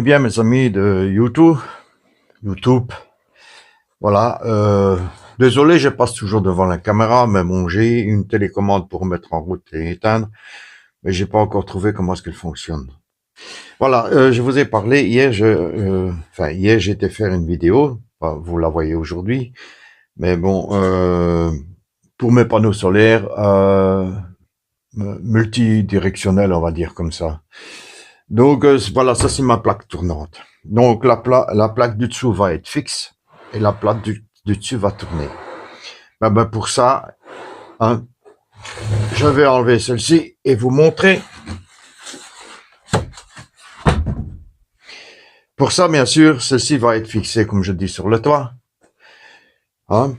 Eh bien, mes amis de YouTube, voilà. Désolé, je passe toujours devant la caméra, mais bon, j'ai une télécommande pour mettre en route et éteindre, mais j'ai pas encore trouvé comment est-ce qu'elle fonctionne. Voilà, je vous ai parlé hier. Hier, j'ai été faire une vidéo. Vous la voyez aujourd'hui, mais bon, pour mes panneaux solaires multidirectionnels, on va dire comme ça. Donc voilà, ça c'est ma plaque tournante. Donc la plaque du dessous va être fixe et la plaque du dessus va tourner. Pour ça, hein, je vais enlever celle-ci et vous montrer. Pour ça, bien sûr, celle-ci va être fixée, comme je dis, sur le toit. Hein?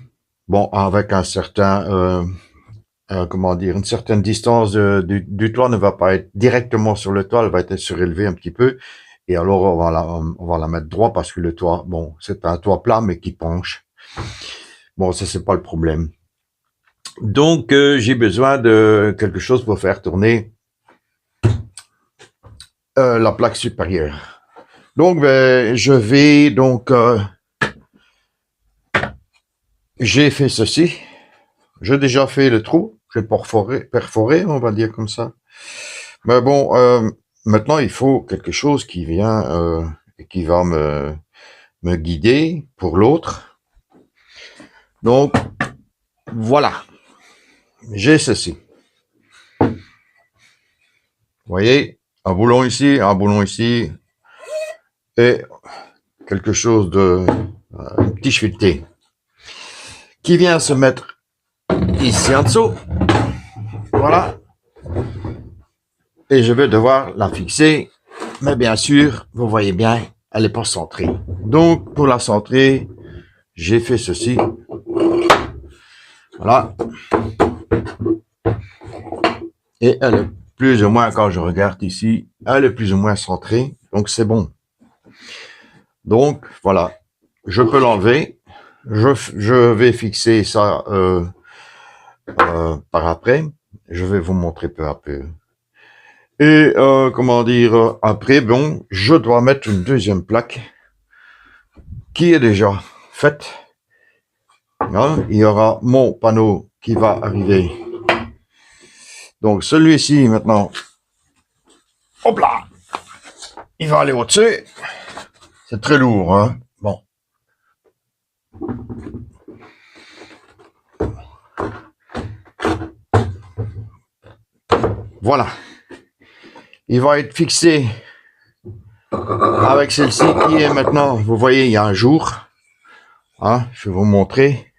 Bon, avec un certain, comment dire, une certaine distance du toit, ne va pas être directement sur le toit, elle va être surélevée un petit peu. Et alors, on va la mettre droit parce que le toit, bon, c'est un toit plat, mais qui penche. Bon, ça, c'est pas le problème. Donc, j'ai besoin de quelque chose pour faire tourner la plaque supérieure. Donc, je vais donc... j'ai fait ceci. J'ai déjà fait le trou. J'ai perforé, on va dire comme ça. Mais bon, maintenant, il faut quelque chose qui vient et qui va me guider pour l'autre. Donc, voilà. J'ai ceci. Vous voyez, un boulon ici, et quelque chose de un petit chuleté qui vient se mettre ici en dessous. Voilà. Et je vais devoir la fixer, mais bien sûr, vous voyez bien, elle n'est pas centrée. Donc, pour la centrer, j'ai fait ceci. Voilà. Et elle est plus ou moins, quand je regarde ici, elle est plus ou moins centrée. Donc, c'est bon. Donc, voilà. Je peux l'enlever. Je vais fixer ça par après. Je vais vous montrer peu à peu. Et, comment dire, après, bon, je dois mettre une deuxième plaque qui est déjà faite. Hein, il y aura mon panneau qui va arriver. Donc, celui-ci, maintenant, hop là, il va aller au-dessus. C'est très lourd, hein. Bon. Voilà. Il va être fixé avec celle-ci qui est maintenant, vous voyez, il y a un jour. Hein, je vais vous montrer.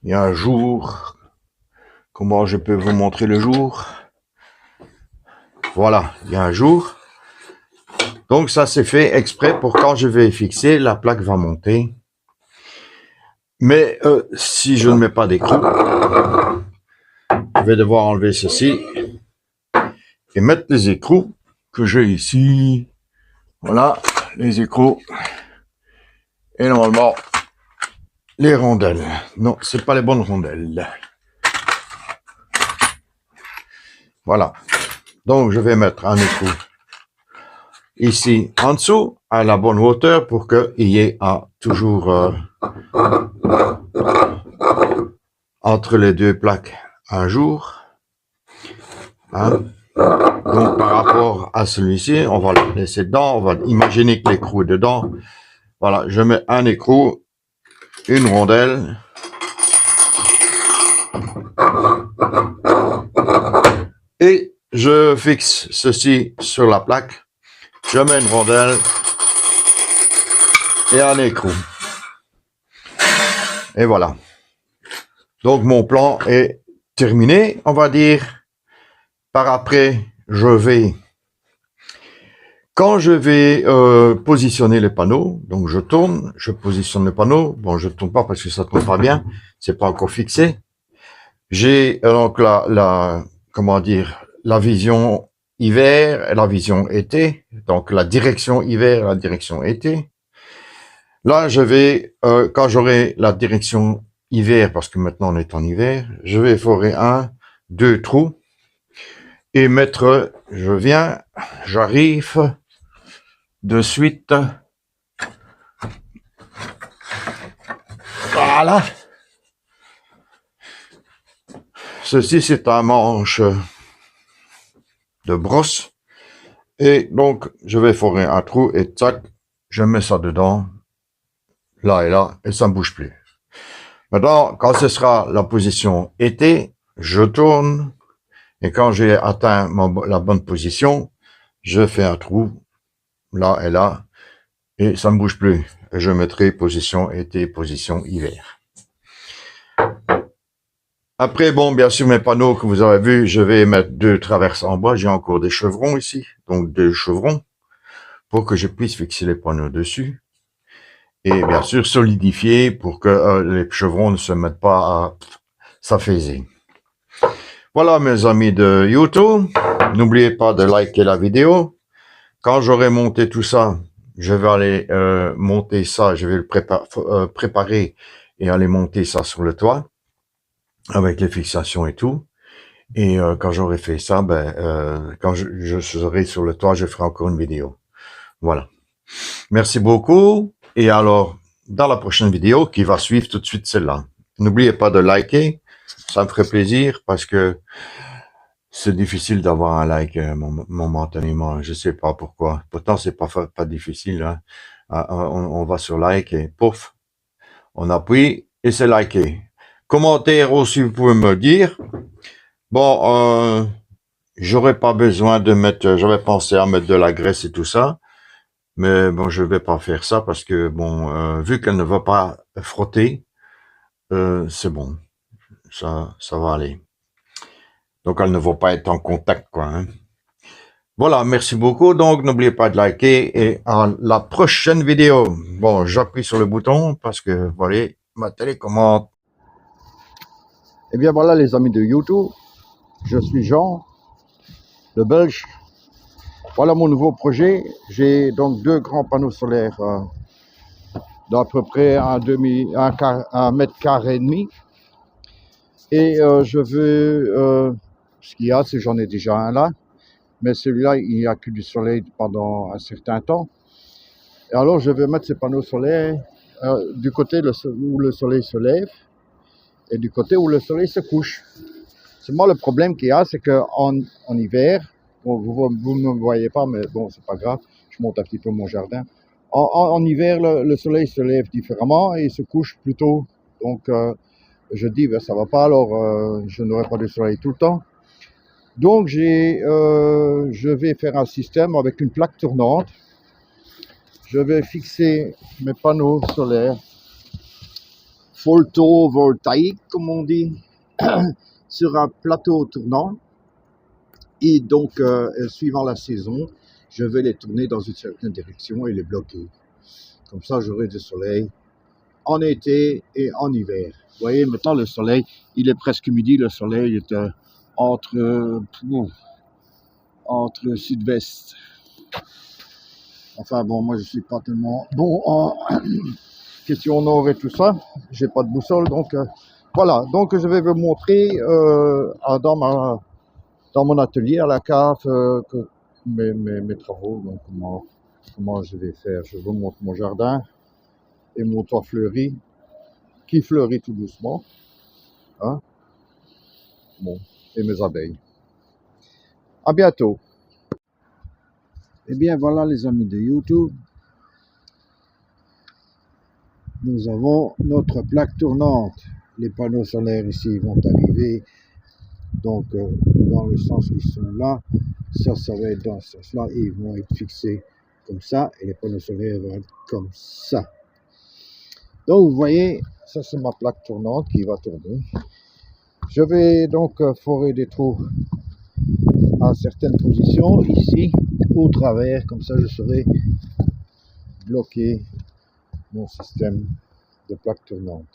Il y a un jour. Comment je peux vous montrer le jour? Voilà, il y a un jour. Donc ça c'est fait exprès pour quand je vais fixer, la plaque va monter. Mais si je ne mets pas d'écrou, je vais devoir enlever ceci et mettre les écrous que j'ai ici. Voilà, les écrous. Et normalement, les rondelles. Non, c'est pas les bonnes rondelles. Voilà. Donc, je vais mettre un écrou ici en dessous, à la bonne hauteur, pour qu'il y ait toujours entre les deux plaques un jour. Hein? Donc, par rapport à celui-ci, on va le laisser dedans. On va imaginer que l'écrou est dedans. Voilà, je mets un écrou, une rondelle. Et je fixe ceci sur la plaque. Je mets une rondelle et un écrou. Et voilà. Donc, mon plan est terminé, on va dire. Par après, quand je vais positionner les panneaux, donc je tourne, je positionne le panneau. Bon, je ne tourne pas parce que ça ne tourne pas bien, c'est pas encore fixé. J'ai donc comment dire, la vision hiver et la vision été, donc la direction hiver et la direction été. Là, je vais, quand j'aurai la direction hiver, parce que maintenant on est en hiver, je vais forer 2 trous et mettre, j'arrive de suite. Voilà. Ceci, c'est un manche de brosse. Et donc, je vais forer un trou et tac, je mets ça dedans, là, et ça ne bouge plus. Maintenant, quand ce sera la position été, je tourne, et quand j'ai atteint la bonne position, je fais un trou, là, et ça ne bouge plus. Et je mettrai position été, position hiver. Après, bon, bien sûr, mes panneaux que vous avez vus, je vais mettre 2 traverses en bois. J'ai encore des chevrons ici, donc 2 chevrons, pour que je puisse fixer les panneaux dessus. Et bien sûr, solidifier pour que les chevrons ne se mettent pas à s'affaiser. Voilà, mes amis de YouTube. N'oubliez pas de liker la vidéo. Quand j'aurai monté tout ça, je vais aller monter ça, je vais le préparer et aller monter ça sur le toit avec les fixations et tout. Et quand j'aurai fait ça, quand je serai sur le toit, je ferai encore une vidéo. Voilà. Merci beaucoup. Et alors, dans la prochaine vidéo qui va suivre tout de suite celle-là, n'oubliez pas de liker. Ça me ferait plaisir parce que c'est difficile d'avoir un like momentanément. Je sais pas pourquoi. Pourtant, c'est pas difficile. Hein. On va sur like et pouf, on appuie et c'est liké. Commentaire aussi, vous pouvez me dire. Bon, j'aurais pas besoin de mettre, j'avais pensé à mettre de la graisse et tout ça. Mais bon, je vais pas faire ça parce que, bon, vu qu'elle ne va pas frotter, c'est bon. Ça va aller. Donc, elles ne vont pas être en contact, quoi. Hein. Voilà, merci beaucoup. Donc, n'oubliez pas de liker et à la prochaine vidéo. Bon, j'appuie sur le bouton parce que, voilà, ma télécommande. Eh bien, voilà, les amis de YouTube. Je suis Jean, le Belge. Voilà mon nouveau projet. J'ai donc 2 grands panneaux solaires d'à peu près un mètre carré et demi. Et je veux, ce qu'il y a, c'est j'en ai déjà un là, mais celui-là, il n'y a que du soleil pendant un certain temps. Et alors, je vais mettre ces panneaux solaires du côté où le soleil se lève et du côté où le soleil se couche. Seulement, le problème qu'il y a, c'est qu'en hiver, bon, vous ne me voyez pas, mais bon, c'est pas grave, je monte un petit peu mon jardin. En hiver, le soleil se lève différemment et il se couche plus tôt. Donc, je dis, ben, ça va pas, alors je n'aurai pas de soleil tout le temps. Donc, je vais faire un système avec une plaque tournante. Je vais fixer mes panneaux solaires photovoltaïques, comme on dit, sur un plateau tournant. Et donc, suivant la saison, je vais les tourner dans une certaine direction et les bloquer. Comme ça, j'aurai du soleil en été et en hiver. Vous voyez, maintenant, le soleil, il est presque midi. Le soleil est entre sud-ouest. Enfin, bon, moi, je suis pas tellement bon en question nord et tout ça. J'ai pas de boussole, donc voilà. Donc, je vais vous montrer dans mon atelier à la cave mes travaux. Donc, comment je vais faire. Je vous montre mon jardin et mon toit fleuri, qui fleurit tout doucement. Hein? Bon, et mes abeilles. À bientôt. Eh bien, voilà les amis de YouTube. Nous avons notre plaque tournante. Les panneaux solaires ici vont arriver. Donc, dans le sens où ils sont là, ça va être dans ce sens-là. Et ils vont être fixés comme ça. Et les panneaux solaires vont être comme ça. Donc, vous voyez, ça c'est ma plaque tournante qui va tourner. Je vais donc forer des trous à certaines positions, ici, au travers. Comme ça, je saurai bloquer mon système de plaque tournante.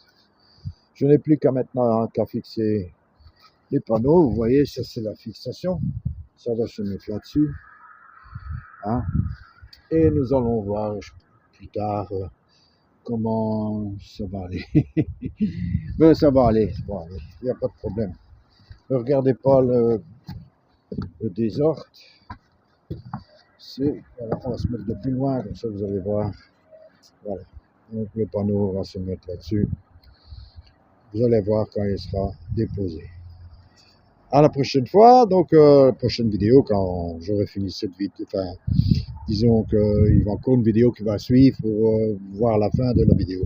Je n'ai plus qu'à maintenant qu'à fixer les panneaux. Vous voyez, ça c'est la fixation. Ça va se mettre là-dessus. Hein? Et nous allons voir plus tard comment ça va aller. Mais ça va aller, il n'y a pas de problème. Ne regardez pas le désordre. Voilà, on va se mettre de plus loin, comme ça vous allez voir. Voilà. Donc le panneau va se mettre là-dessus. Vous allez voir quand il sera déposé. À la prochaine fois, donc prochaine vidéo quand j'aurai fini cette vidéo. Enfin, disons qu'il y a encore une vidéo qui va suivre pour voir la fin de la vidéo.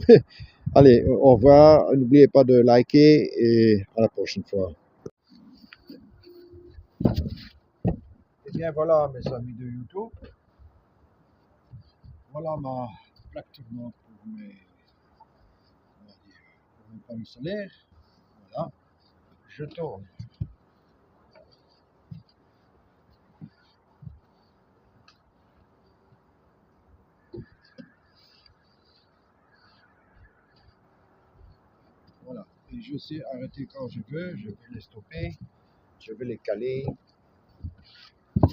Allez, au revoir. N'oubliez pas de liker et à la prochaine fois. Et bien voilà mes amis de YouTube. Voilà ma plaque tournante pour mes panneaux solaires. Voilà. Je tourne. Voilà. Et je sais arrêter quand je veux. Je vais les stopper. Je vais les caler.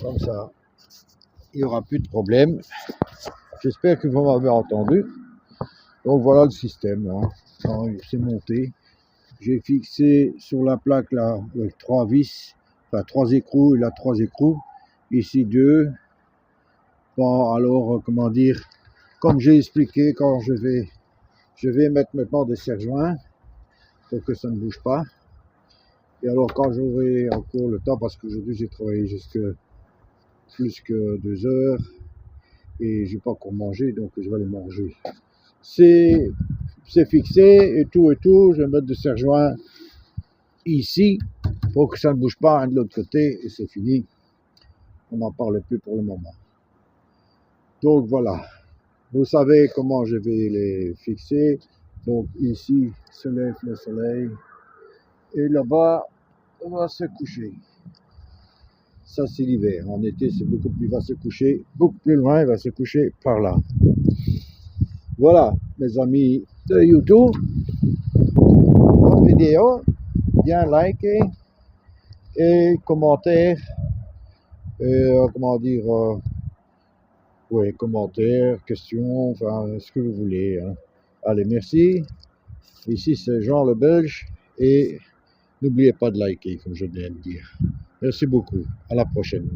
Comme ça. Il n'y aura plus de problème. J'espère que vous m'avez entendu. Donc voilà le système. Hein. Quand c'est monté. J'ai fixé sur la plaque là avec 3 vis. Enfin 3 écrous. Il a 3 écrous. Ici 2. Bon, alors, comment dire, comme j'ai expliqué, quand je vais mettre maintenant des serre-joints pour que ça ne bouge pas. Et alors, quand j'aurai encore le temps, parce qu'aujourd'hui j'ai travaillé jusque plus que 2 heures et j'ai pas encore mangé, donc je vais aller manger. C'est fixé et tout, je vais mettre des serre-joints ici pour que ça ne bouge pas de l'autre côté et c'est fini. On n'en parle plus pour le moment. Donc voilà. Vous savez comment je vais les fixer. Donc ici se lève le soleil et là-bas on va se coucher. Ça c'est l'hiver. En été c'est beaucoup plus, il va se coucher beaucoup plus loin, il va se coucher par là. Voilà mes amis de YouTube. Bonne vidéo, bien liker et commentaire. Comment dire, ouais, commentaires, questions, enfin ce que vous voulez. Hein. Allez, merci. Ici c'est Jean le Belge et n'oubliez pas de liker comme je viens de dire. Merci beaucoup. À la prochaine.